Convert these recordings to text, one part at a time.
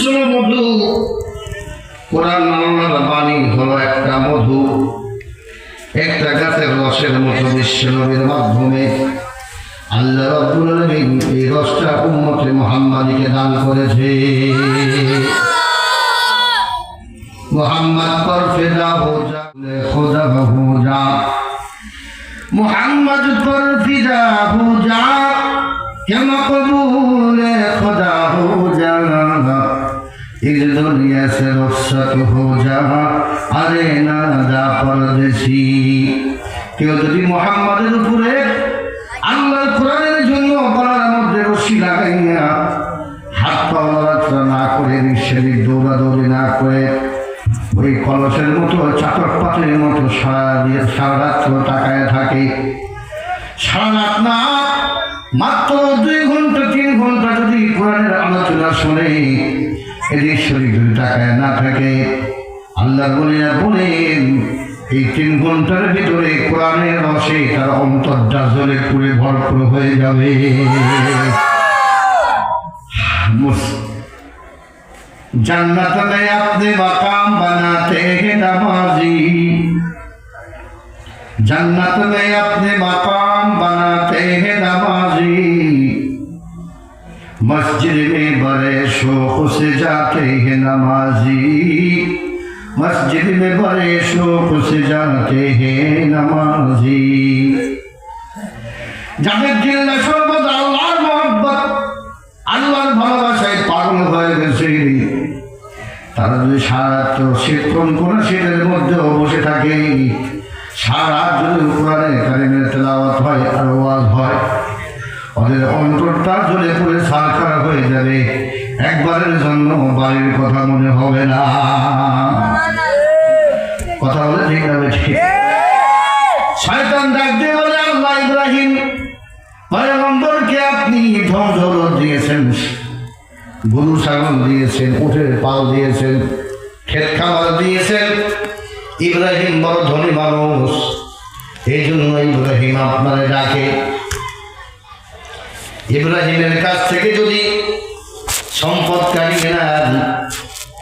মিশ্র মধু। কোরআন আল্লাহর বাণী হলো একটা মধু, একটা গাছের রসের মতো বিশ্ব নবীর মাধ্যমে আল্লাহ রাব্বুল আলামিন এই রসটা উম্মতে মুহাম্মাদীকে দান করেছে। মুহাম্মদ পর ফিদা হো যা খুদা হো যা, মুহাম্মদ পর ফিদা হো যা, কে মকবুল খুদা হো যা, इस दुनिया से रुखसत हो जा, अरे ना जा परदेसी। কেউ যদি মুহাম্মাদের উপরে আল্লাহর কোরআনের জন্য গলার মধ্যে রশি লাগাইয়া হাত পা নড়াচড়া না করে নিঃশ্বাসের দৌড়াদৌড়ি না করে ওই কলসের মতো চাতক পাতের মতো সারা রাত্র তাকায় থাকে, সারা রাত না মাত্র 2 ঘন্টা 3 ঘন্টা যদি কোরআনের আলোচনা শুনে এদিক শরীর যদি তাকায় না থাকে, আল্লাহ বলেন এই 3 ঘন্টার ভিতরে কোরআনের রসে তার অন্তরটা জ্বলে পুড়ে ভরপুর হয়ে যাবে। জান্নাত মে আপনে মাকাম বানাতে हैं नमाजी, जन्नत में अपने मकाम बनाते हैं नमाजी, मस्जिद में बड़े शौक से जाते हैं नमाजी, मस्जिद में बड़े शौक से जाते हैं नमाजी। যাদের দিল সর্বদা আল্লাহর মহব্বত আল্লাহর ভালোবাসায় পাগল হয়ে গেছে, তারা যদি সারা রাত শীতক্ষণ করে শীতের মধ্যেও বসে থাকে, সারা রাত যদি কোরআনে কারিমের তেলাওয়াত হয় আর ওয়াজ হয়, ওদের অন্তরটা জ্বলে পুড়ে ছারখার হয়ে যাবে, একবারের জন্য বাড়ির কথা মনে হবে না। কথা বলে ঠিক হবে ঠিক। শয়তান ডাক দিয়ে বলে, আল্লাহ ইব্রাহিম পয়গম্বরকে আপনি ধন দৌলত দিয়েছেন, গরু ছাগল দিয়েছেন, উটের পাল দিয়েছেন, ক্ষেত খামার দিয়েছেন, ইব্রাহিম বড় ধনী মানুষ, এই জন্য ইব্রাহিম আপনারে ডাকে। ইব্রাহিমের কাছ থেকে যদি সম্পদ কাটিয়ে নেন,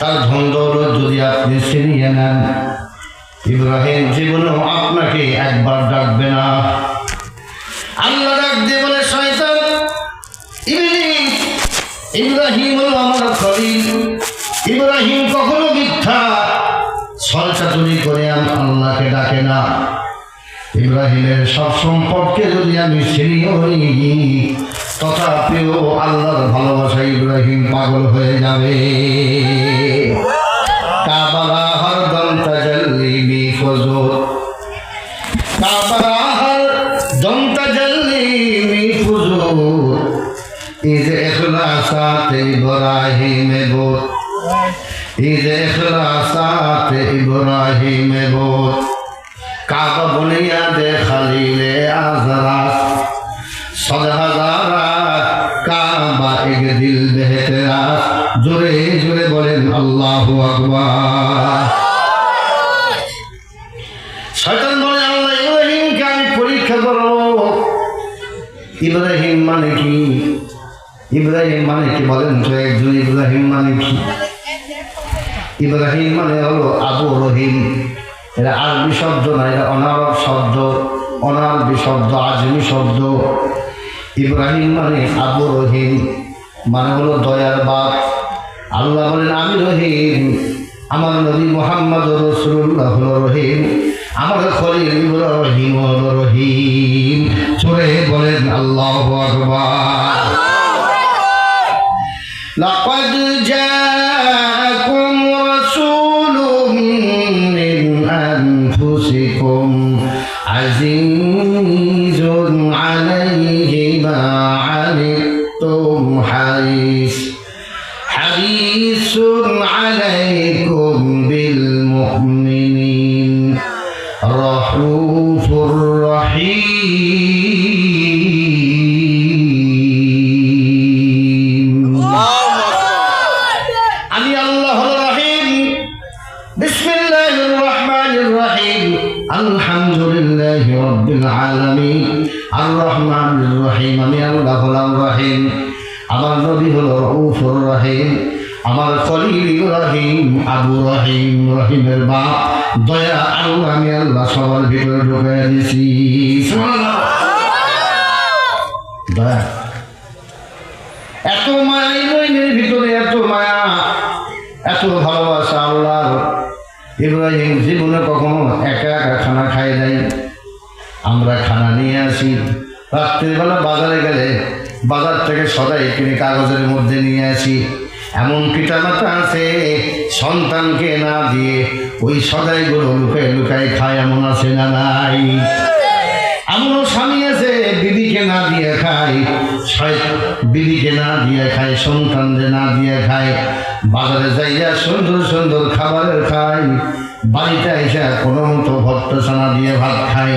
তার ধন দৌলত যদি আপনি ছিনিয়ে নেন, ইব্রাহিম জীবনেও আপনাকে একবার ডাকবে না। আল্লাহ ডাক দিয়ে বলে, শয়তান ইবলিস, ইব্রাহিম হলো আমার খলিল, ইব্রাহিম কখনো মিথ্যা ছলচাতুরি করে আল্লাহকে ডাকে না। ইব্রাহিমের সব সম্পদকে যদি আমি ছিনিয়ে নিই, তথাপিও আল্লাহর ভালোবাসা ইব্রাহিম পাগল হয়ে যাবে। কাবারা হরদম তাজাল্লি বি ফুজুর, কাবারা হরদম তাজাল্লি বি ফুজুর, ইজ ইখলাসাত ইব্রাহিম বুত, ইজ ইখলাসাত ইব্রাহিম বুত, কাবা বুনিয়াদে খলিলে আজরাত, 100,000 কাবা এক দিল বেহতরাত। জোরে জোরে বলেন আল্লাহু আকবার। শয়তান বলে, আল্লাহ ইব্রাহিমকে আমি পরীক্ষা করব। ইব্রাহিম মানে কি? ইব্রাহিম মানে কি বলেন তো একজন? ইব্রাহিম মানে কি? ইব্রাহিম মানে হলো আবু রহিম। এরা আরবি শব্দ না, এরা অনারব শব্দ, অনারবি শব্দ, আজমি শব্দ। ইব্রাহিম মানে আবু রহিম, মানে হলো দয়ার বাপ। আল্লাহ বলেন, আমি রহিম, আমার নবী মুহাম্মদ রাসূলুল্লাহ হলো রহিম, আমার খলিল ইব্রাহিম হলো রহিম। চলে বলেন আল্লাহু আকবার। লাকাদ জাআকুম রাসূলুম মিন আনফুসিকুম আজিজুন আলাইহি মা আনিতুম হারিসুন আলাইকুম বিল মুমিনিন রাউফুর রহিম। আমি আল্লাহ রহিম। বিসমিল্লাহির রহমানির রহিম। আলহামদুলিল্লাহি রাব্বিল আলামিন আর রহমানির রহিম। আমি আল্লাহ হলাম রহিম, আমার নবী হলো রাউফুর রহিম। আমার খলিল ইব্রাহিম আবু রহিম, রহিমের বাপ, দয়া আল্লাহ আমি আল্লাহ সবার ভিতরে ঢুকে দিছি। দয়া, এত মায়া ইব্রাহিমের ভিতরে, এত মায়া, এত ভালোবাসা আল্লাহর। ইব্রাহিম জীবনে কখনো একা একা খানা খায় নাই। আমরা খানা নিয়ে আসি, রাত্রিবেলা বাজারে গেলে বাজার থেকে সদাই কিনে কাগজের মধ্যে নিয়ে আসি। এমন পিতামাতা আছে সন্তানকে না দিয়ে ওই সদাইগুলো লুকায় লুকায় খায়, এমন আছে না নাই? এমনও স্বামী আছে বিবিকে না দিয়ে খায়, বিবিকে না দিয়ে খায়, সন্তানদের না দিয়ে খায়। বাজারে যাইয়া সুন্দর সুন্দর খাবারের খায়, বাড়িতে এসে কোনো মতো ভক্ত ছানা দিয়ে ভাত খায়।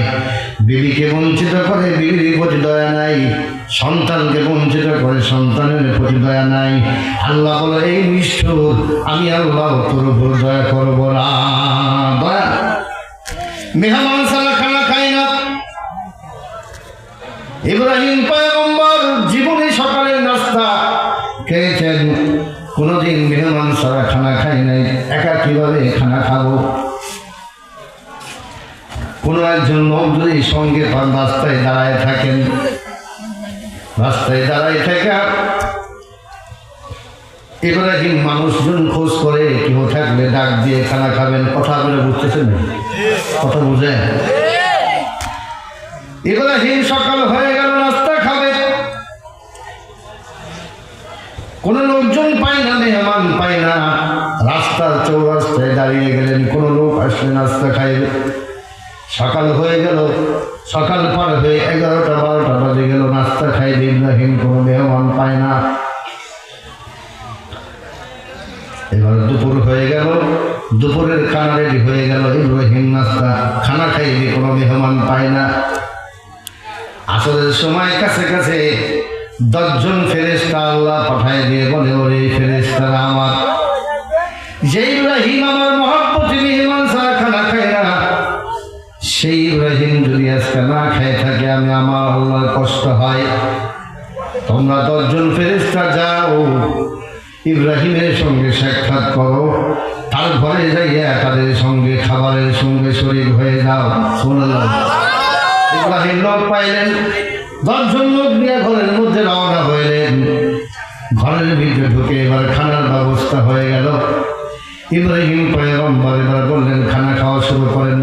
বিবিকে বঞ্চিত করে বিবির প্রতি দয়া নাই, সন্তানকে বঞ্চিত করে সন্তানের প্রতি দয়া নাই। আল্লাহ বলে এই নিষ্ঠুর আমি আল্লাহ তোর উপর দয়া করবো না। দয়া, মেহমান ছাড়া খানা খায় না। ইব্রাহিম পয়গম্বর জীবনে সকালের নাস্তা খেয়েছেন, কোনোদিন মেহমান ছাড়া খানা খাই নাই। একা কিভাবে খানা খাবো? কোনো একজন লোক যদি সঙ্গে রাস্তায় দাঁড়ায় থাকেন, রাস্তায় দাঁড়ায় থাকা ইব্রাহিম মানুষজন খোঁজ করে কেউ থাকলে ডাক দিয়ে খানা খাবেন। কথা বলে বুঝতেছেন? কথা বুঝে? ইব্রাহিম সকাল হয়ে গেল, নাস্তা খাবে, কোন লোকজন পায় না, মেহমান পায় না। রাস্তার চৌরাস্তায় দাঁড়িয়ে গেলেন, কোন লোক আসলে নাস্তা খাইবে। সকাল হয়ে গেল, সকাল পার হয়ে 11টা 12টা বাজে গেল, নাস্তা খাইবে ইব্রাহিম, কোনো মেহমান পায় না। এবার দুপুর হয়ে গেল, দুপুরের খানা রেডি হয়ে গেল, ইব্রাহিম নাস্তা খানা খাইবে, কোনো মেহমান পায় না। আসরের সময় কাছে কাছে 10 জন ফেরেশতা আল্লাহ পাঠায় দিয়ে বলে, ওরে ফেরেশতারা আমার, যে ইব্রাহিম আমার মহব্বতে মেহমান ছাড়া খানা খায় না, সেই ইব্রাহিম যদি আজকে না খায় থাকে, আমি আমার আল্লাহর কষ্ট হয়। তোমরা 10 জন ফেরেশতা যাও, ইব্রাহিমের সঙ্গে সাক্ষাৎ করো, তার ঘরে যাইয়া তাদের সঙ্গে খাবারের সঙ্গে শরীক হয়ে যাও। সুবহানাল্লাহ। ইব্রাহিম লোক পাইলেন, 10 জন লোক নিয়ে ঘরের মধ্যে রওনা হইলেন। ঘরের ভিতরে ঢুকে এবার খানার ব্যবস্থা হয়ে গেল। ইব্রাহিম পয়গম্বর এবার বললেন, খানা খাওয়া শুরু করেন।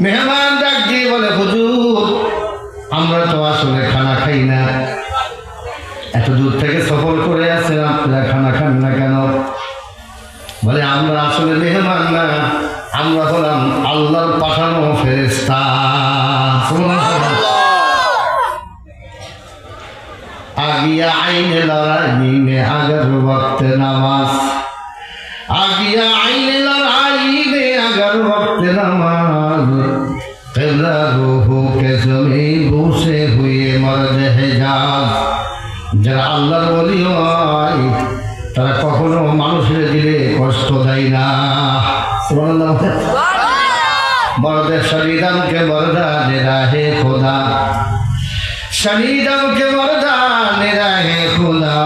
মেহমান ডাক দিয়ে বলে, হুজুর আমরা তো আসলে খানা খাই না, এত দূর থেকে সফর করে আসেন, আপনারা খানা খান না কেন? বলে, আমরা আসলে মেহমান না, আমরা হলাম আল্লাহর পাঠানো ফেরেশতা। আগিয়া আইনে লড়াই মে আগর वक्त नमाज, আগিয়া আইনে লড়াই মে আগর वक्त नमाज, किबला रूह के ज़मीन बूसे हुए मर्द हिजाज। যারা আল্লাহর ওলি হয় তারা কখনো মানুষের দিলে কষ্ট দেয় না। সুবহানাল্লাহ। মর্দে শরীদম কে মর্দানে রাহে খোদা, শরীদম কে মর্দানে রাহে খোদা,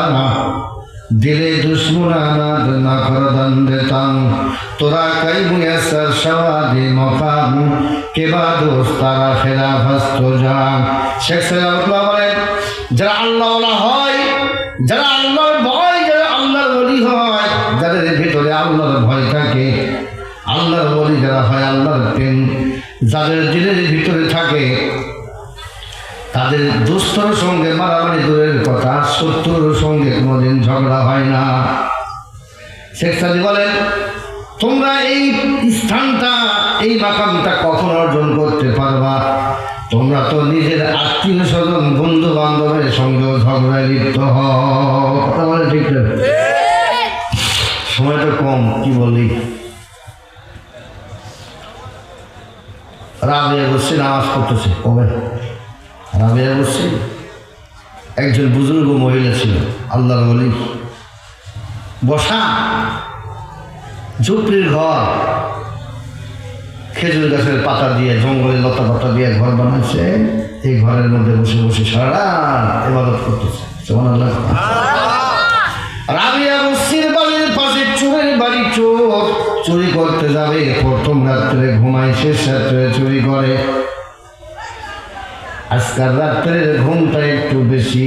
দিলে দুশ্মনানাদ না করদন্দে তাং, তোরা কই মুয়াসর শওয়াদে মকাম, কে বাদোস তারা খেলাফস্ত জান। শেখ সালাউল্লাহ বলেন, যারা আল্লাহওয়ালা হয়, যারা আল্লাহর ভয়, যারা আল্লাহর ওলি হয়, যাদের ভিতরে আল্লাহর ভয় থাকে, আল্লাহর ওলি যারা হয়, আল্লাহর প্রেম যাদের দিলের ভিতরে থাকে, তাদের দুস্তর সঙ্গে মারামারি দূরের কথা, শত্রুর সঙ্গে কোনোদিন ঝগড়া হয় না। শেখ সাদি বলেন, তোমরা এই স্থানটা, এই মাকামটা কখন অর্জন করতে পারবা? তোমরা তো নিজের আত্মীয় স্বজন বন্ধু বান্ধবের সঙ্গেও ঝগড়ায় লিপ্ত হও। কথা বলে ঠিক না? সময়টা কম, কি বলি? রাবিয়া বসছে, নামাজ পড়তেছে। কবে? রাবিয়া বসছে, একজন বুজুর্গ মহিলা ছিল, আল্লাহর ওলি, বসা ঝুপড়ির ঘর, খেজুর গাছের পাতা দিয়ে, জঙ্গলের লতা পাতা দিয়ে ঘর বানাচ্ছে। এই ঘরের মধ্যে বসে বসে সারা ইবাদত করতেছে। সুবহানাল্লাহ। রাবিয়া বস্তির বাড়ির পাশে চোরের বাড়ি, চোর চুরি করতে যাবে। প্রথম রাত্রে ঘুমায়, শেষ রাত্রে চুরি করে। আজকাল রাত্রের ঘুমটা একটু বেশি,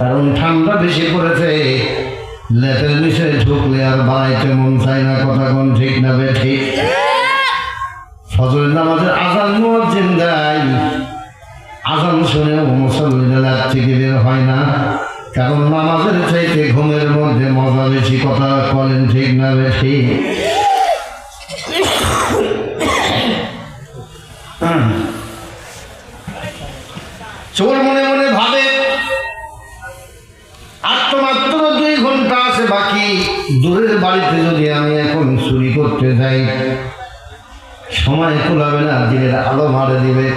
কারণ ঠান্ডা বেশি পড়েছে। লেপের নিচে ঢুকলে আর বাড়াইতে মন চায় না। কথা কোন ঠিক না বে ঠিক? ফজরের নামাজের আজান মুয়াজ্জিন দেয়, আজান শুনেও মুসল্লিরা রাত থেকে বের হয় না, কারণ নামাজের চাইতে ঘুমের মধ্যে মজা বেশি। কথা বলেন ঠিক না বে ঠিক? চোর মনে মনে ভাবে আর তো মাত্র 2 ঘন্টা আছে বাকি। দূরের বাড়িতে যদি আমি এখন চুরি করতে যাই, সময় কুলাবে না, দিনের আলো মারে দিবে,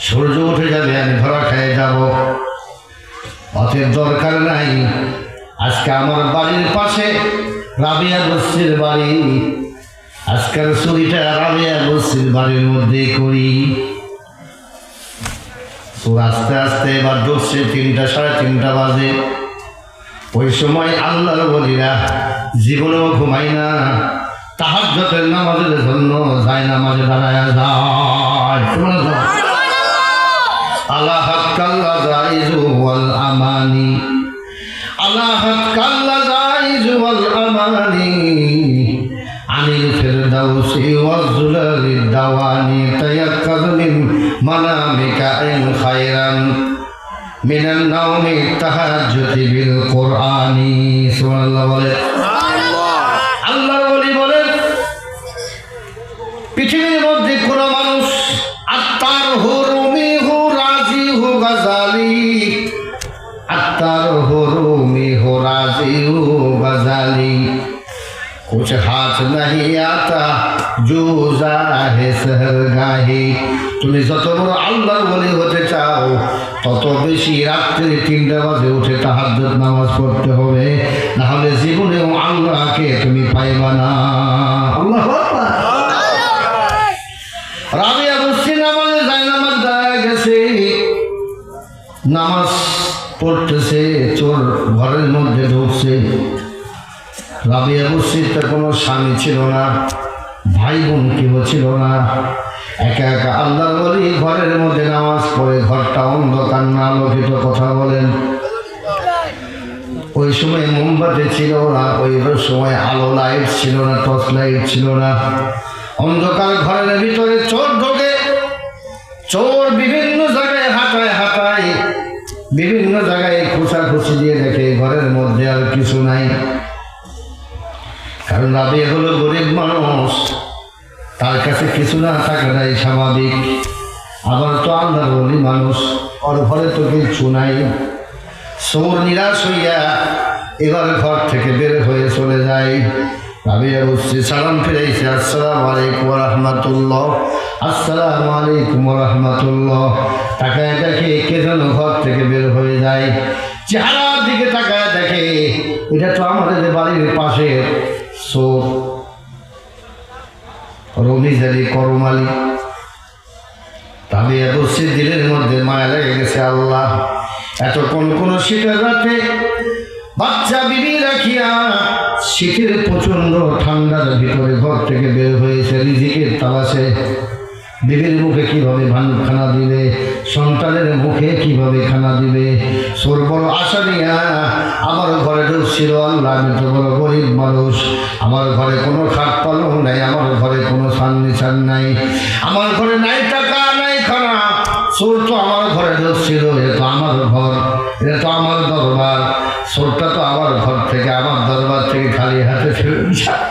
সূর্য উঠে যাবে, আমি ধরা খেয়ে যাব। অতএব দরকার নাই, আজকে আমার বাড়ির পাশে রাবিয়া বস্তির বাড়ি, আজকের চুরিটা রাবিয়া বস্তির বাড়ির মধ্যে করি। তো আস্তে আস্তে এবার ঢুকছে 3টা, 3:30 বাজে। ওই সময় আল্লাহর ওলিরা জীবনেও ঘুমাই না, তাহাজ্জুদের নামাজের জন্য যায়, নামাজে দাঁড়ায় যায়। আল্লাহ কাল্লা জাইজু ওয়াল আমানি, আল্লাহ কাল্লা জাইজু ওয়াল আমানি, আনিল ফিরদাউসি ওয়াল যুলালিদ দাওয়ানি, তায়াক্কাদ মিন মানামিকা ইন খায়রান মিনান নাওমি তাহাজ্জুদি বিল কুরআনি। সুবহানাল্লাহ বলে। আল্লাহর ওলি বলেন, পৃথিবীর মধ্যে কোন মানুষ আত্মার হুরুমি হু রাজি হু গাজালি, আত্মার হুরুমি হু রাজি হু গাজালি, कुछ हाथ नहीं आता जो जाहे सहरगाही। তুমি যত বড় আল্লাহর ওলি হতে চাও, তত বেশি রাত্রে 3টা বাজে উঠে তাহাজ্জুদ নামাজ পড়তে হবে, না হলে জীবনেও আল্লাহকে তুমি পাইবা না। আল্লাহু আকবার। রাবিয়া বস্তি নামাজে যায়, নামাজ দাঁড়ায় গেছে, নামাজ পড়তেছে, চোর ঘরের মধ্যে ঢুকছে। রাবিয়া বস্তিতে কোনো স্বামী ছিল না, ভাই বোন কেউ ছিল না, একা একা আল্লাহর ওলি ঘরের মধ্যে নামাজ পড়ে, ঘরটা অন্ধকার না আলোকিত। কথা বলেন। ওই সময় মোমবাতি ছিল না, ওই সময় আলো লাইট ছিল না, টর্চ লাইট ছিল না, অন্ধকার ঘরের ভিতরে চোর ঢোকে। চোর বিভিন্ন জায়গায় হাঁটায় হাঁটায়, বিভিন্ন জায়গায় খুঁচাখুচি দিয়ে দেখে ঘরের মধ্যে আর কিছু নাই। কারণ রাবিয়া হলো গরিব মানুষ, তার কাছে কিছু না থাকাটাই স্বাভাবিক। আবার তো আল্লাহর ওলি মানুষ, ওর ঘরে তো কিছু নাই। চোর নিরাশ হইয়া এবার ঘর থেকে বের হয়ে চলে যায়। রাবিয়া বস্তি সালাম ফিরাইছে, আসসালামু আলাইকুম ওয়া রাহমাতুল্লাহ, আসসালামু আলাইকুম ওয়া রাহমাতুল্লাহ। তাকায় দেখে কে যেন ঘর থেকে বের হয়ে যায়। চেহারার দিকে তাকায় দেখে এটা তো আমাদের বাড়ির পাশে চোর রমিজ আলী করমালি। রাবিয়া বস্তির দিলের মধ্যে মায়া লেগে গেছে। আল্লাহ, এতক্ষণ কোন শীতের রাতে বাচ্চা বিবি রাখিয়া শীতের প্রচন্ড ঠান্ডার ভিতরে ঘর থেকে বের হয়েছে রিজিকের তালাশে। বিবির মুখে কিভাবে খানা দিবে, সন্তানের মুখে কিভাবে খানা দিবে। চোর বড় আশা নিয়া আমার ঘরে ঢুকছিল। আল্লাহ, আমি তো বড় গরিব মানুষ, আমার ঘরে কোনো খাট পালং নাই, আমার ঘরে কোনো ফার্নিচার নাই, আমার ঘরে নাই টাকা নাই খানা। চোর তো আমার ঘরে ঢুকছিল, এটা তো আমার ঘর, এটা তো আমার দরবার। চোরটা তো আমার ঘর থেকে, আমার দরবার থেকে খালি হাতে ফেরত যায়।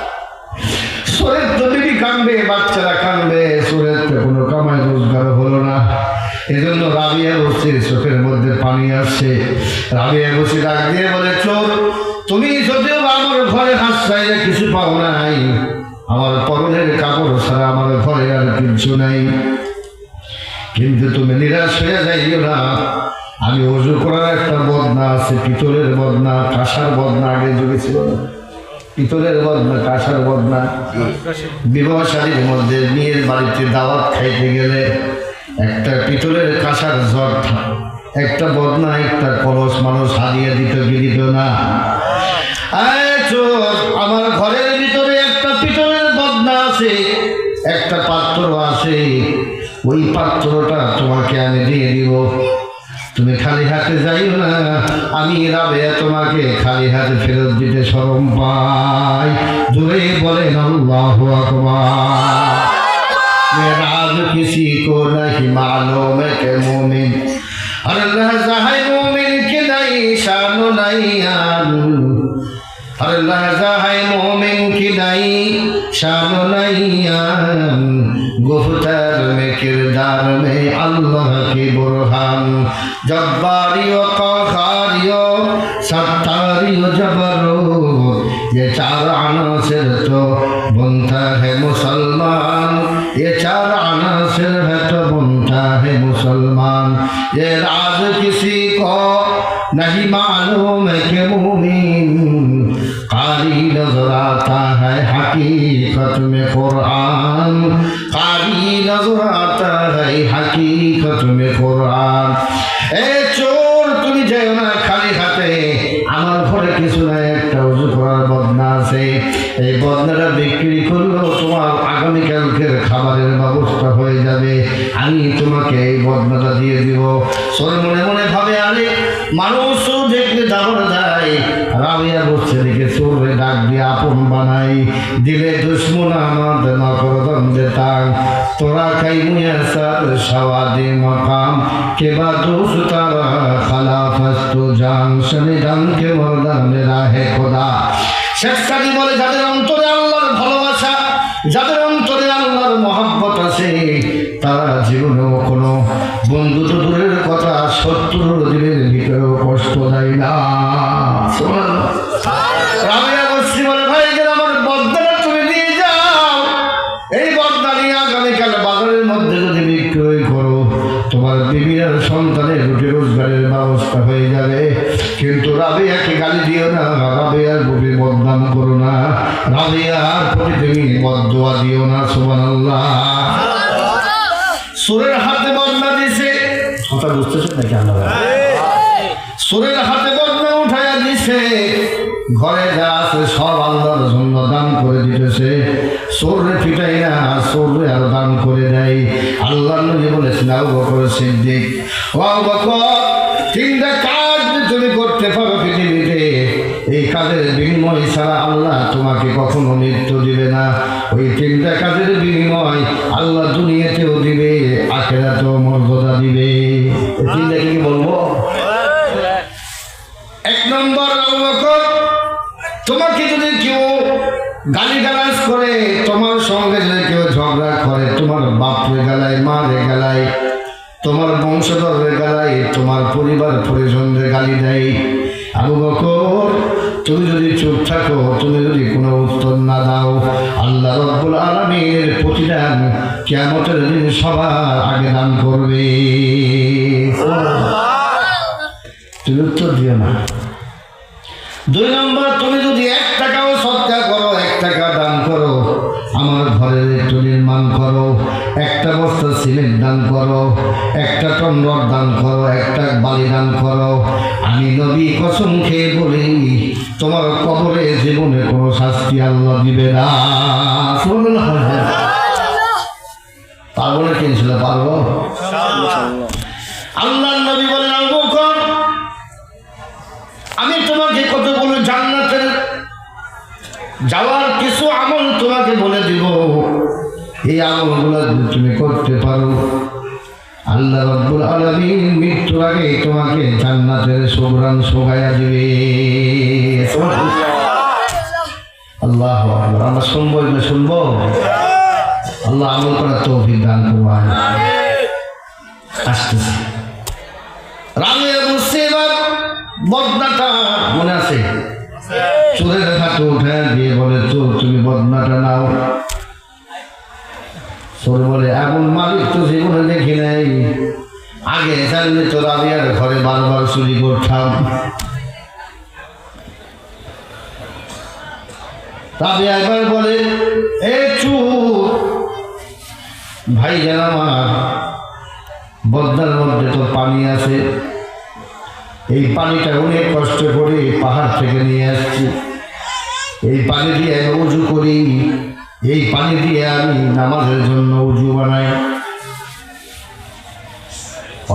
চোরের তো বিবি কাঁদবে, বাচ্চারা কাঁদবে, চোরের তো কোনো কামাই রোজগার হলো না। এজন্য রাবিয়া বস্তির চোখের মধ্যে পানি আসছে। রাবিয়া বস্তি ডাক দিয়ে বলে, চোর, তুমি যদিও আমার ঘরে হাত চাইলে কিছু পাও নাই, আমার পরনের কাপড় ছাড়া আমার ঘরে আর কিছু নাই, কিন্তু তুমি নিরাশ হয়ে যাইও না। আমি ওযু করার একটা বদনা আছে, পিতলের বদনা, কাঁসার বদনা, আগে যুগে ছিল না, পিতলের বদনা, কাঁসার বদনা। বিবাহ শাড়ির মধ্যে মেয়ের বাড়িতে দাওয়াত খাইতে গেলে একটা পিতলের কাঁসার জগ একটা বদনা একটা কলস মানুষ হারিয়ে দিত কি দিত না? চোর, আমার ঘরের ভিতরে একটা পিতলের বদনা আছে, একটা পাত্র আছে, ওই পাত্রটা তোমাকে আমি দিয়ে দিব, তুমি খালি হাতে যাইও না, আমি রাবেয়া তোমাকে খালি হাতে ফেরত দিতে শরম পাই। জোরে বলেন আল্লাহু আকবার। राज किसी को नहीं मालूम है कि मोमिन और लहजा है मोमिन की नहीं शान नहीं और लहजा है मोमिन की नहीं शान नहीं गुफ्तर में किरदार में अल्लाह की बुरहान जब्बारियो क़हारियो सत्तारियो जबरो ये चार अनासिर तो बनता है मुसलमान, ये चार अनासिर है तो बनता है मुसलमान। ये राज किसी को नहीं मालूम है कि मुमीन कारी नजर आता है हकीकत में कुरान, कारी नजर आता है हकीकत में कुरान। ए चोर, তুমি যাও না খালি হাতে, আমার ঘরে কিছু নাই, একটা ওযু করার বদনা আছে, এই বদনাটা বিক্রি করলেও তোমার আগামীকালকের খাবারের ব্যবস্থা হয়ে যাবে, আমি তোমাকে এই বদনাটা দিয়ে দিব। চোর মনে মনে ভাবে, আরে মানুষ দেখলে দাবর দেয়, রাবিয়া বসছে দেখে চোরে ডাক দিয়ে আপন বানাই, দিলে দুশ্মন আমার নকরদন্দে তাং, তোরা খাই মুয়াসার সওয়াদে মাকাম কে বা দোষ তারা খালাফাস্তু জান শনিদান কে মর্দানে রাহে খোদা। শেখ সাদি বলে, যাদের অন্তরে আল্লাহর ভালোবাসা, যাদের অন্তরে আল্লাহর মহব্বত আছে, তারা জীবনেও কোনো বন্ধু তো দূরের কথা শত্রুর দিলের ভিতরেও কষ্ট দেয় না। রাবিয়া বসছি বলে, ভাই আমার বদনাটা তুমি নিয়ে যাও, এই বদনা নিয়ে আগামীকাল বাজারের মধ্যে যদি বিক্রয় করো, তোমার বিবির আর সন্তানের রুটি রোজগারের ব্যবস্থা হয়ে যাবে। কিন্তু রাবিয়াকে গালি দিও না, রাবিয়ার বুকে বদনাম করো না, রাবিয়ার প্রতি তুমি বদদোয়া দিও না। সুবহানাল্লাহ। সুরের হাতে বদনা দিছে, কথা বুঝতেছেন নাকি? সুরের হাতে বদনা উঠাইয়া দিছে, ঘরে যা আছে সব আল্লাহর জন্য দান করে দিতেছে, চোরে পিটাই না, চোরে আর দান করে দেয়। আল্লাহ নবী বলেছেন, আবু বকর সিদ্দিক, ও আবু বকর, তিনটা কাজ তুমি করতে পারো পৃথিবীতে, এই কাজের বিনিময় ছাড়া আল্লাহ তোমাকে কখনো মৃত্যু দিবে না। ওই তিনটা কাজের বিনিময় আল্লাহ দুনিয়াতেও দিবে, আখিরাতেও মর্যাদা দিবে। তিনটা কি বলবো? এক নম্বর, আবু বকর, তোমাকে যদি কেউ গালিগালাজ করে, তোমার সঙ্গে যদি কেউ ঝগড়া করে, তোমার বাপরে গালায়, মারে গালায়, তোমার বংশধরের গালায়, তোমার পরিবার পরিজনদের গালি দেয়, আবু বকর তুমি যদি চুপ থাকো, তুমি যদি কোনো উত্তর না দাও, আল্লাহ রাব্বুল আলামিনের প্রতিদান কিয়ামতের দিন সবার আগে দান করবে। তুমি উত্তর দিও না। দুই নম্বর, তুমি যদি 1 টাকাও সদকা করো, 1 টাকা দান করো, আমার ঘরের একটু নির্মাণ করো, একটা বস্তা সিমেন্ট দান করো, একটা টন রড দান করো, একটা বালি দান করো, আমি নবী কসম খেয়ে বলি, তোমার কবরে জীবনে কোনো শাস্তি আল্লাহ দিবে না। পারবো না? কিনছিল পারবো। আল্লাহ নবী বলেন, আবু বকর, আমি তোমাকে কতগুলো জান্নাতের যাওয়ার কিছু আমল তোমাকে বলে দিব, এই আমলগুলো তুমি করতে পারো, আল্লাহ রাব্বুল আলামিন মৃত্যুর আগে তোমাকে জান্নাতের সুঘ্রাণ শোভায়া দিবে। আল্লাহু আকবার। আমরা শুনবো না শুনবো? আল্লাহ আমল করার তৌফিক দান করুন। আসতেছে রাবিয়া বলছে, বদনাটা মনে আছে? চোরের হাতে উঠে দিয়ে বলে, চোর তুমি বদনাটা নাও। চোর বলে, এমন মালিক তো জীবনে দেখি নাই, আগে জানলে তো রাবিয়ার ঘরে বারবার চুরি করতাম। রাবিয়া একবার বলে, এ চোর, ভাই জান আমার বদনার মধ্যে তো পানি আছে, এই পানিটা অনেক কষ্ট করে পাহাড় থেকে নিয়ে আসছি। এই পানি দিয়ে আমি উজু করি, এই পানি দিয়ে আমি নামাজের জন্য উজু বানাই।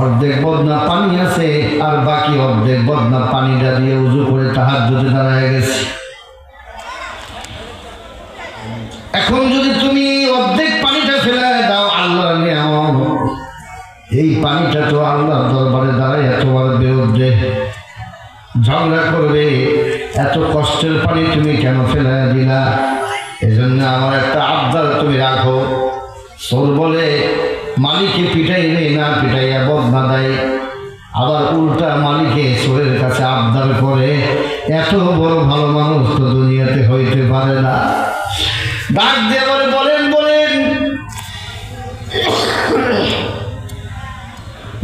অর্ধেক বদনা পানি আছে, আর বাকি অর্ধেক বদনা পানিটা দিয়ে উজু করে তাহাজ্জুদে দাঁড়ায় গেছি। এখন যদি তুমি অর্ধেক পানিটা ফেলে দাও, আল্লাহর নিয়ামত, এই পানিটা তো আল্লাহর দরবারে দাঁড়ায় তোমার বিরুদ্ধে ঝগড়া করবে। এত কষ্টের পানি তুমি কেন ফেলে দিলা? এজন্য আমার একটা আবদার তুমি রাখো। সোর বলে মালিকে পিটাইবে না, পিটাইয়া বদনা দেয়। আবার উল্টা মালিকে সোরের কাছে আবদার করে। এত বড় ভালো মানুষ তো দুনিয়াতে হইতে পারে না। ডাক দিয়ে বলে, বলেন বলেন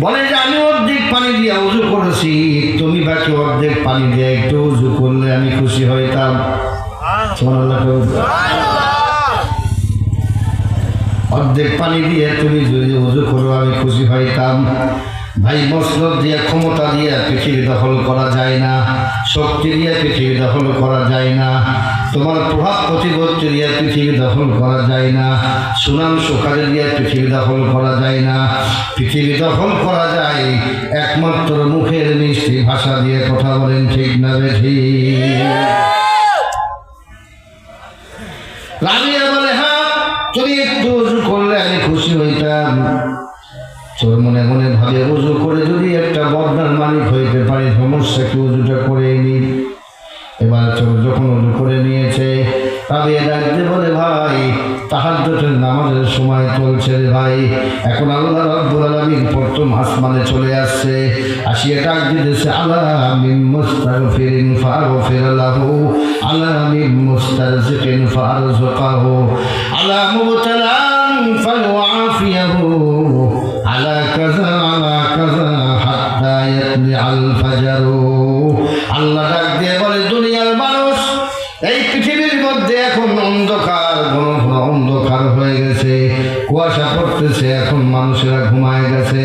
বলে যে আমি অর্ধেক পানি দিয়ে উজু করেছি, তুমি বাকি অর্ধেক পানি দিয়ে একটু উজু করলে আমি খুশি হইতাম। অর্ধেক পানি দিয়ে তুমি যদি উজু করো আমি খুশি হইতাম। ভাই, মসলব দিয়ে ক্ষমতা দিয়ে পৃথিবী দখল করা যায় না, শক্তি দিয়ে পৃথিবী দখল করা যায় না, তোমার প্রভাব প্রতিপত্তি দিয়ে পৃথিবী দখল করা যায় না, সুনাম সুখারে দিয়ে পৃথিবী দখল করা যায় না। পৃথিবী দখল করা যায় একমাত্র মুখের মিষ্টি ভাষা দিয়ে। কথা বলেন ঠিক না বেঠি? রাবিয়া বলে, হ্যাঁ তুমি একটু উজু করলে আমি খুশি হইতাম। তোর মনে মনে ভাবে, উজু করে যদি একটা বদনার মালিক হইতে পারি, সমস্যা কি, উজুটা করে নি। এবার চোর যখন উজু করে নিয়েছে, রাবিয়া ডাকতে বলে, ভাই তাহাজ্জুদের নামাজের সময় চলছে রে ভাই, এখন আল্লাহ রাব্বুল আলামিন প্রথম আসমানে চলে আসছে। আসিয়া ডাক দিতেছে, আলা মিন মুস্তাগফিরিন ফাগফির লাহু, আলা মিন মুস্তারজিকিন ফারজুকাহু, আলা মুবতালান ফালউআফিয়াহু, আলা কাযা হাত্তা ইয়াতলিআল ফাজর। আল্লাহ ডাক দিয়ে বলে, দুনিয়ার মানুষ, এই পৃথিবীর মধ্যে এখন অন্ধকার, ঘন ঘন অন্ধকার হয়ে গেছে, কুয়াশা পড়তেছে, এখন মানুষেরা ঘুমায় গেছে।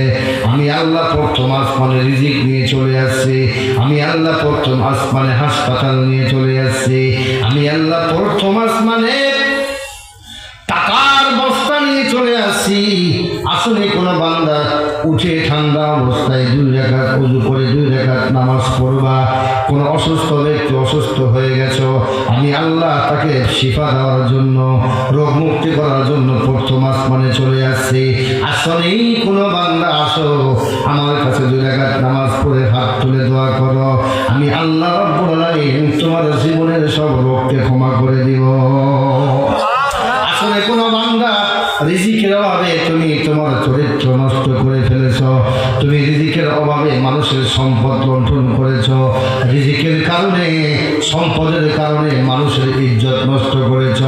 আমি আল্লাহ প্রথম আসমানে রিজিক নিয়ে চলে আসছি, আমি আল্লাহ প্রথম আসমানে হাসপাতাল নিয়ে চলে আসছি, আমি আল্লাহ প্রথম আসমানে টাকার বস্তা নিয়ে চলে আসছি। আসলে কোনো বান্দা উঠে ঠান্ডা অবস্থায় 2 রাকাত ওযু করে 2 রাকাত নামাজ পড়বা। কোন অসুস্থ ব্যক্তি অসুস্থ হয়ে গেছ, আমি আল্লাহ তাকে শিফা দেওয়ার জন্য, রোগ মুক্তি করার জন্য প্রথম আসমানে চলে আসছি। আসলেই কোনো বান্দা আসো, আমার কাছে 2 রাকাত নামাজ পড়ে হাত তুলে দোয়া করো, আমি আল্লাহ রাব্বুল আলামিন তোমার জীবনের সব রোগকে ক্ষমা করে দিব। আসলে কোনো বান্দা রিজিকের অভাবে তুমি তোমার চরিত্র নষ্ট করে ফেলেছ, তুমি রিজিকের অভাবে মানুষের সম্পদ লুণ্ঠন করেছ, রিজিকের কারণে সম্পদের কারণে মানুষের ইজ্জত নষ্ট করেছ,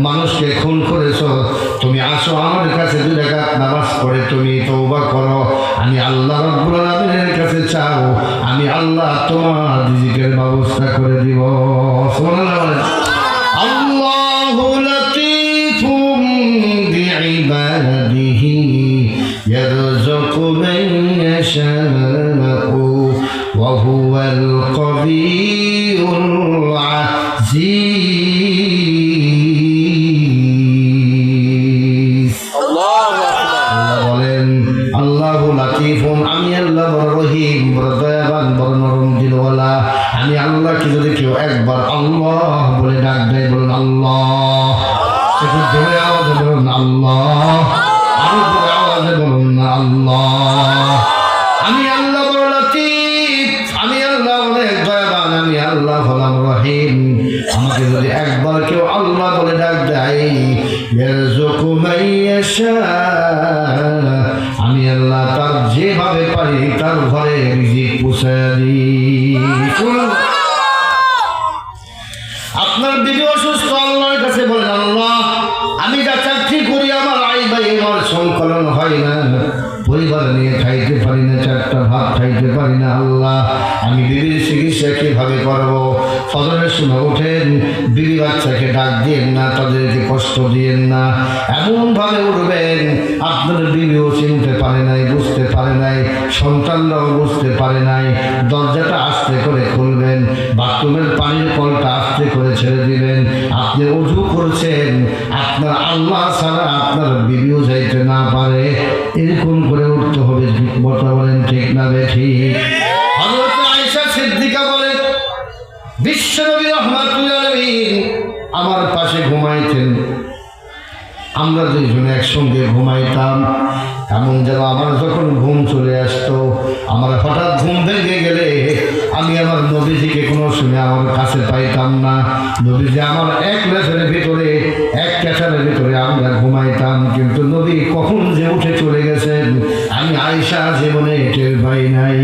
মানুষকে খুন করেছ। তুমি আসো আমার কাছে 2 রাকাত নামাজ পড়ে তুমি তওবা করো, আমি আল্লাহ রাব্বুল আলামিনের কাছে চাও, আমি আল্লাহ তোমার রিজিকের ব্যবস্থা করে দিব। সুবহানাল্লাহ। আল্লাহু লাতীফুম বিইবাদিহি ইয়ারযুকু মান ইয়াশাউ ওয়া হুয়াল কাবিয়ুল আযীজ। আল্লাহু আকবার। বলেন, আল্লাহু লাতীফুন, আমি আল্লাহ বড় রহিম, বড় দয়াবান, বড় নরম দিলওয়ালা। আমি আল্লাহকে যদি কেউ একবার আল্লাহ বলে ডাক দেয়, বলুন আল্লাহ। একটু জোরে আওয়াজে বলুন আল্লাহ, আরো জোরে আওয়াজে বলুন না আল্লাহ। আমি আল্লাহ বড় লতীফ, আমি আল্লাহ অনেক দয়াবান, আমি আল্লাহ হলাম রহিম। আমাকে যদি একবার কেউ আল্লাহ বলে ডাক দেয়, ইয়ারযুকু মান ইয়াশা, আমি আল্লাহ তার যেভাবে পারি তার ঘরে রিজিক পৌঁছায় দিই। আপনার বিবি অসুস্থ, আল্লাহর কাছে বলেন, আল্লাহ আমি যা চাকরি করি আমার আয় ব্যয় আমার সংকলন হয় না, পরিবার নিয়ে খাইতে পারি না, 4টা ভাত খাইতে পারি না, আল্লাহ আমি বিবির চিকিৎসা কিভাবে করবো? ফজরের সময় ওঠেন, বিবি বাচ্চাকে ডাক দিয়েন না, তাদেরকে কষ্ট দিয়েন না, এমনভাবে উঠবেন আপনার বিবিও চিনতে পারে নাই, বুঝতে পারে নাই, সন্তানরাও বুঝতে পারে নাই। দরজাটা আস্তে করে খুলবেন, বাথরুমের পানির কলটা আস্তে করে ছেড়ে দিবেন। আপনি উজু করছেন, আপনার আল্লাহ ছাড়া আপনার বিবিও যাইতে না পারে, এরকম করে উঠতে হবে। কথা বলেন ঠিক না বেঠিক? হযরত আয়েশা সিদ্দিকা বলেন, বিশ্বনবী রাহমাতুল্লাহ আলাইহি আমার পাশে ঘুমাইতেন, আমরা দুইজনে একসঙ্গে ঘুমাইতাম। এমন যেন আমার যখন ঘুম চলে আসতো, আমার হঠাৎ ঘুম ভেঙে গেলে আমি আমার নবীজিকে কোনো সময় আমার কাছে পাইতাম না। নবীজি আমার এক লেফের ভিতরে, এক ক্যাচারের ভিতরে আমরা ঘুমাইতাম, কিন্তু নবী কখন যে উঠে চলে গেছেন আমি আয়েশা জীবনে টের পাই নাই।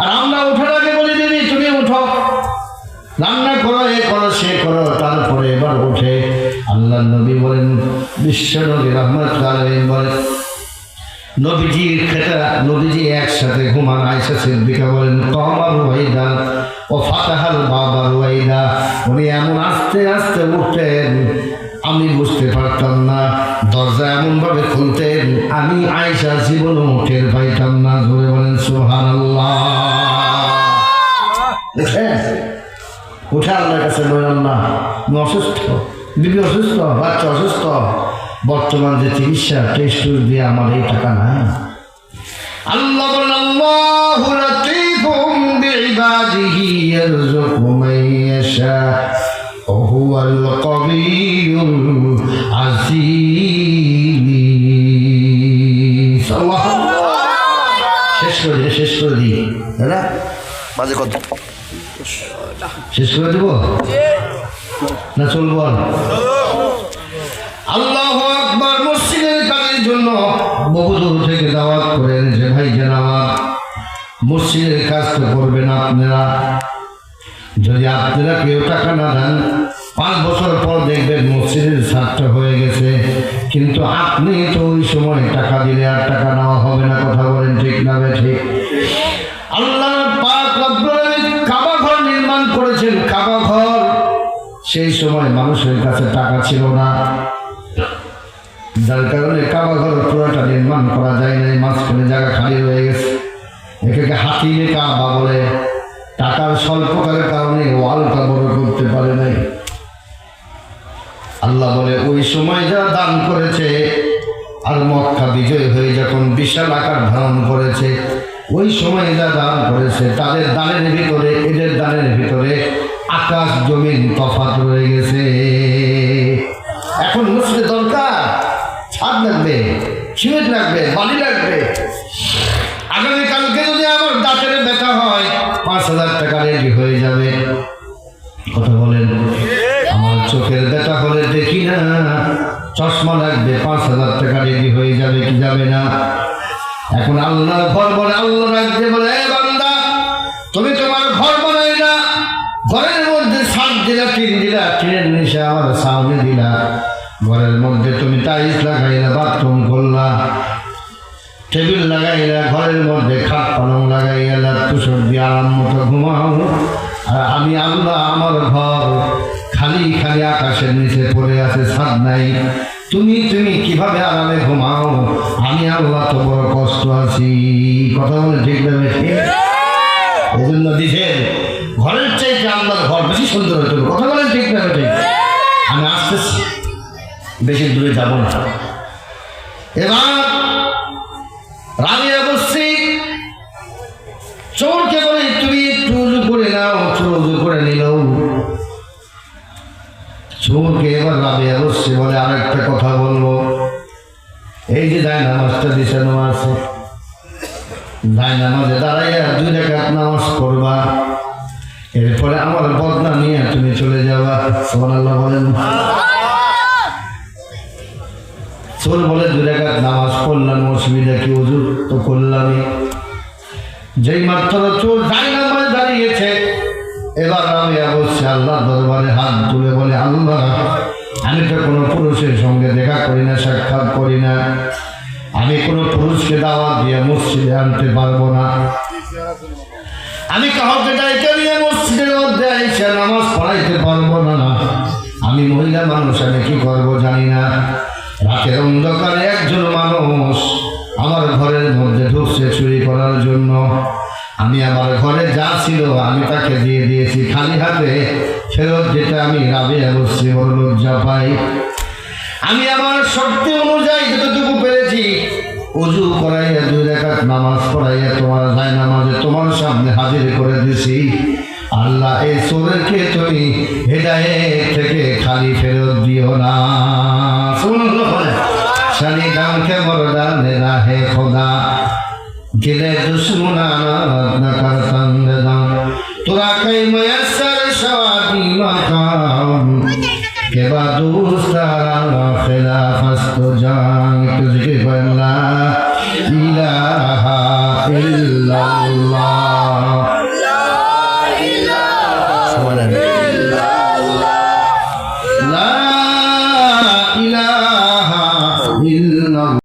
আর আমরা ওঠার আগে বলি, দিদি তুমি উঠো, রান্না করো, এ করো, সে করো, তারপরে এবার উঠে আল্লাহ নবী বলেন, বিশ্ব নবী রাহমাতুল্লাহ আলাইহি বলেন, নবীজি একসাথে ঘুমান। আয়েশা সিদ্দিকা বলেন, কামা রুয়াইদা ও ফাতাহাল বাবা রুয়াইদা, উনি এমন আস্তে আস্তে উঠতেন আমি বুঝতে পারতাম না, দরজা এমনভাবে খুলতেন আমি আয়েশা জীবনও টের পাইতাম না। জোরে বলেন সুবহানাল্লাহ। দেখেন, উঠে আল্লাহর কাছে বললাম না, আমি অসুস্থ, বিবি অসুস্থ, বাচ্চা অসুস্থ, বর্তমান যে চিকিৎসা টেস্ট দিয়ে আমার এই টাকা নাই। আল্লাহ বলেন, আল্লাহু লাতীফুম বিইবাদিহি ইয়ারযুকু মান ইয়াশা ওয়া হুয়াল কাবিয়্যুল আযীজ। আল্লাহু শেষ করে দিই দাদা, বাজে কত শেষ করে দেব না চলবো? আল্লাহু আকবার। মসজিদের কাজের জন্য বহু দূর থেকে দাওয়াত করেন যে ভাই জানাবা মসজিদের কাজ তো করবেন আপনারা, যদি আপনারা কেউ টাকা না দেন 5 বছর পর দেখবেন মসজিদের ছাত্র হয়ে গেছে, কিন্তু আপনি তো ওই সময় টাকা দিলে আর টাকা নেওয়া হবে না। কথা বলেন ঠিক না ঠিক? আল্লাহ পাক রব্বুল আলামিন কাবা ঘর নির্মাণ করেছেন। কাবা ঘর সেই সময় মানুষের কাছে টাকা ছিল না, যার কারণে কাবা ঘর পুরোটা নির্মাণ করা যায় নাই, মাঝখানে জায়গা খালি হয়ে গেছে। একে হাতিয়ে কাবা বলে। টাকার স্বল্পকালের কারণে ওয়ালটা বড় করতে পারে নাই। আল্লাহ বলে, ওই সময় যারা দান করেছে আর মক্কা বিজয় হয়ে যখন বিশাল আকার ধারণ করেছে, ওই সময় যা দান করেছে তাদের দানের ভিতরে এদের দানের ভিতরে আকাশ জমিন তফাৎ রয়ে গেছে। এখন মসজিদে দরকার, ছাদ লাগবে, সিমেন্ট লাগবে, বালি লাগবে। আগামীকালকে যদি আমার দাঁতের ব্যথা হয় 5,000 টাকা রেডি হয়ে যাবে। কথা বলেন? আমার চোখের ব্যথা হলে দেখি না, চশমা লাগবে, 5,000 টাকা রেডি হয়ে যাবে কি যাবে না? এখন আল্লাহ ঘর বলে, আল্লাহ রাখতে বলে, বান্দা তুমি তোমার ঘর বানাই না, ঘরের মধ্যে ছাদ দিলা, টিন দিলা, টিনের নিচে আমার সামনে দিলা, ঘরের মধ্যে তুমি টাইলস লাগাইলা, বাথরুম করলা, টেবিল লাগাইলা, ঘরের মধ্যে খাট পালং লাগাইলা, তুষর দিয়ে আরাম মতো ঘুমাও। আর আমি আল্লাহ আমার ঘর খালি খালি আকাশের নিচে পড়ে আছে, ছাদ নাই, তুমি কিভাবে আরামে ঘুমাও? আমি আল্লাহ তো বড় কষ্ট আছি। কথা বলে ঠিক না? এই জন্য দিছেন ঘরের চাইতে আল্লাহর ঘর বেশি সুন্দর হতে হবে। কথা বলেন ঠিক না? ঠিক। আমি আসতেছি, বেশি দূরে যাব না। এবার রাবিয়া বসছি, চোরকে বলে তুমি একটু উজু করে নাও। চোর উজু করে নিল। চোরকে এবার রাবিয়া বসছে, বলে আরেকটা কথা বলবো, এই যে দায় নামাজটা বিছানো আছে, দায় নামাজে দাঁড়াইয়া 2 রাকাত নামাজ পড়বা, এরপরে আমার বদনা নিয়ে তুমি চলে যাবা। সুবহানাল্লাহ বলেন। চোর বলে 2 রাকাত নামাজ পড়লাম, অসুবিধা কি? হুজুর তো করলামই। যেই মাত্র চোর দায় নামাজ দাঁড়িয়েছে, এবার আমি বলছি আল্লাহ দরবারে হাত তুলে বলে, আল্লাহ আমি তো কোনো পুরুষের সঙ্গে দেখা করি না, সাক্ষাৎ করি না, আমি কোনো পুরুষকে দাওয়াত দিয়ে মসজিদে আনতে পারবো না। আমি কাউকে ডাইকে নিয়ে মসজিদের মধ্যে এসে নামাজ পড়াইতে পারবো না। আমি মহিলা মানুষ, আমি কি করবো জানি না। রাতের অন্ধকারে একজন মানুষ আমার ঘরের মধ্যে ঢুকছে চুরি করার জন্য। আমি আমার ঘরে যা ছিল আমি তাকে দিয়ে দিয়েছি, খালি হাতে ফেরত যেটা আমি রাবিয়া বসছি, বড় লজ্জা পাই। আমি আমার শক্তি অনুযায়ী যতটুকু পেরেছি ওযু করাইয়া 2 রাকাত নামাজ পড়াইয়া তোমার জায়নামাজে তোমার সামনে হাজির করে দিছি। আল্লাহ এই চোরকে তুমি হেদায়েত থেকে খালি ফেরত দিও না। শানি দাম কে মরদান দেনা হে খোদা, গিলে দুশ্মনানা না করতাম দাম, তোরা কই ময়সর শাদি মাকাম के बादू